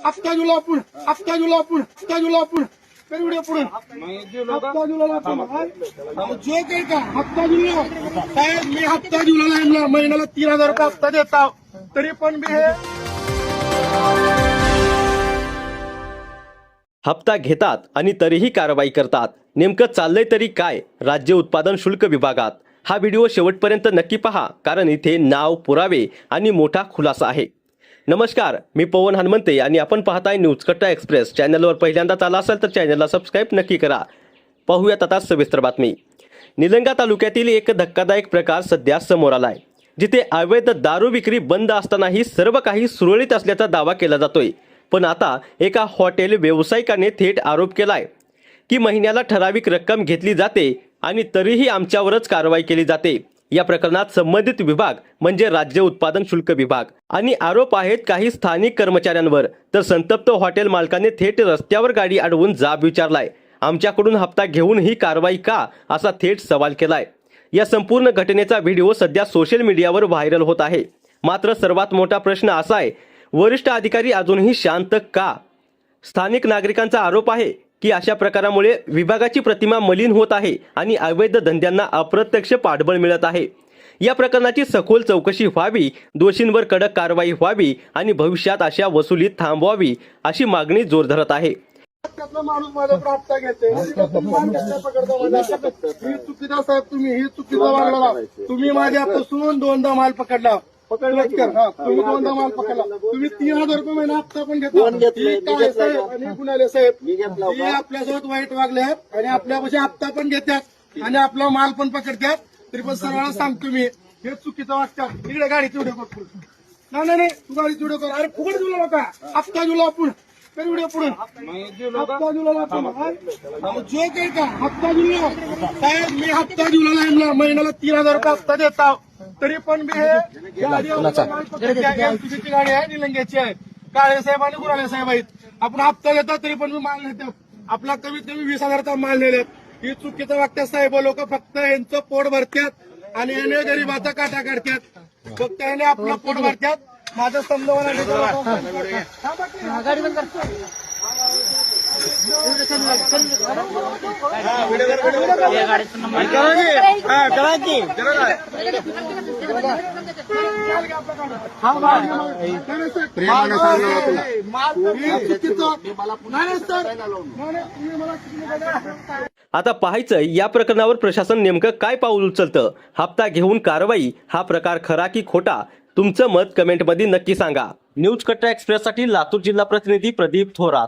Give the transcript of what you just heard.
हप्ता जुला आपण हप्ता जुला आपण हप्ता जुला आपण कर व्हिडिओ पुढे हप्ता जुला आपण जो काही का हप्ता जुला साहेब मी हप्ता जुला महिन्याला 3000 रुपये हप्ता देता तरी पण मी हे हप्ता घेतात आणि तरीही कारवाई करतात. नेमकं चाललंय तरी काय राज्य उत्पादन शुल्क विभागात? हा व्हिडिओ शेवटपर्यंत नक्की पहा, कारण इथे नाव, पुरावे आणि मोठा खुलासा आहे. नमस्कार, मी पवन हनुमंते आणि आपण पाहताय न्यूज कट्टा एक्सप्रेस. चॅनलवर पहिल्यांदाच आला असेल तर चॅनलला सबस्क्राईब नक्की करा. पाहूयात आता सविस्तर बातमी. निलंगा तालुक्यातील एक धक्कादायक प्रकार सध्या समोर आलाय, जिथे अवैध दारू विक्री बंद असतानाही सर्व काही सुरळीत असल्याचा दावा केला जातोय. पण आता एका हॉटेल व्यावसायिकाने थेट आरोप केलाय की महिन्याला ठराविक रक्कम घेतली जाते आणि तरीही आमच्यावरच कारवाई केली जाते. या प्रकरणात संबंधित विभाग म्हणजे राज्य उत्पादन शुल्क विभाग आणि आरोप आहेत काही स्थानिक कर्मचाऱ्यांवर. तर संतप्त हॉटेल मालकाने थेट रस्त्यावर गाडी अडवून जाब विचारलाय. आमच्याकडून हप्ता घेऊन ही कारवाई का, असा थेट सवाल केलाय. या संपूर्ण घटनेचा व्हिडिओ सध्या सोशल मीडियावर व्हायरल होत आहे. मात्र सर्वात मोठा प्रश्न असा आहे, वरिष्ठ अधिकारी अजूनही शांत का? स्थानिक नागरिकांचा आरोप आहे की अशा प्रकारामुळे विभागाची प्रतिमा मलिन होत आहे आणि अवैध धंद्यांना अप्रत्यक्ष पाठबळ मिळत आहे. या प्रकरणाची सखोल चौकशी व्हावी, दोषींवर कडक कारवाई व्हावी आणि भविष्यात अशा वसुलीत थांबवावी, अशी मागणी जोर धरत आहे. त्यातला माणूस माझ्याकडे हप्ता घेते ही चुकीचा साहेब, तुम्ही ही चुकीचा वागला. तुम्ही माझ्यापासून 2दा माल पकडला. तुम्ही 2दा माल पकडला. तुम्ही 3000 रुपये महिना हप्ता पण घेतला साहेब आणि गुन्हेगार साहेब हे आपल्यासोबत वाईट वागले आहेत आणि आपल्यापाशी हप्ता पण घेतात आणि आपला माल पण पकडतात. तरी पण सर्वांना सांगतो मी, हे चुकीचं वाटतं. इकडे गाडीची व्हिडिओ कर. नाही तू गाडीची व्हिडिओ कर. अरे फुकट जुला नका, हप्ता जुला आपण कर व्हिडिओ पुढे हप्ता जुला आपण जो काही का हप्ता जुला साहेब मी हप्ता जुला महिन्याला 3000 रुपये हप्ता देता तरी पण मी हे गाडी आहे निलंग्याची आहे. काळे साहेब आणि गुराळे साहेब आहेत. आपण हप्ता घेतात तरी पण मी माल नेतो. आपला कमीत कमी 20,000चा माल नेलेत. ही चुकीचं वागतात साहेब. लोक फक्त यांचं पोट भरतात आणि याने गरीबाचा काटा काढतात. फक्त याने आपलं पोट भरतात. माझं समजावं आता पाहायचं या प्रकरणावर प्रशासन नेमकं काय पाऊल उचलतं. हप्ता घेऊन कारवाई हा प्रकार खरा की खोटा? तुमचं मत कमेंटमध्ये नक्की सांगा. न्यूज कट्टा एक्सप्रेससाठी लातूर जिल्हा प्रतिनिधी प्रदीप थोरात.